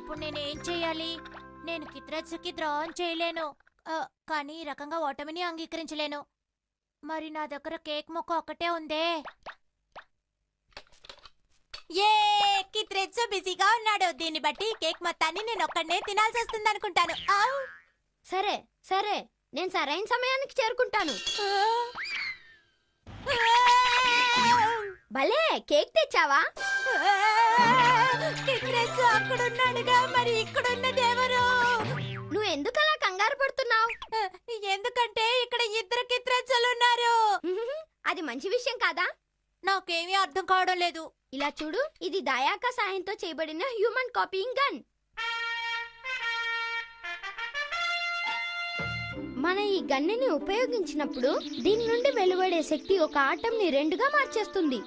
ఇప్పుడు నేనేం చెయ్యాలి? నేను కిత్రత్సుకి ద్రోహం చేయలేను, కానీ ఈ రకంగా ఓటమిని అంగీకరించలేను. మరి నా దగ్గర కేక్ మొక్క ఒక్కటే ఉందే. ఏ కిత్రెచ్చు బిజీగా ఉన్నాడు. దీన్ని బట్టి కేక్ మొత్తాన్ని నేను ఒక్కడనే తినాల్సి వస్తుంది అనుకుంటాను. సరే సరే, నేను సరైన సమయానికి చేరుకుంటాను. భలే, కేక్ తెచ్చావా? కిత్రెచ్చు అక్కడున్నాడుగా, మరి ఇక్కడున్నదెవరు? నువ్వు ఎందుకు అలా కంగారు పడుతున్నావు? ఎందుకంటే ఇక్కడ ఇద్దరు కిత్రెచ్చులు ఉన్నారు. అది మంచి విషయం కాదా? నాకేమీ అర్థం కావడం లేదు. ఇలా చూడు, ఇది దయాక సాయంతో చేయబడిన హ్యూమన్ కాపీయింగ్ గన్. మన ఈ గన్నుని ఉపయోగించినప్పుడు దీని నుండి వెలువడే శక్తి ఒక ఆటంని రెండుగా మార్చేస్తుంది.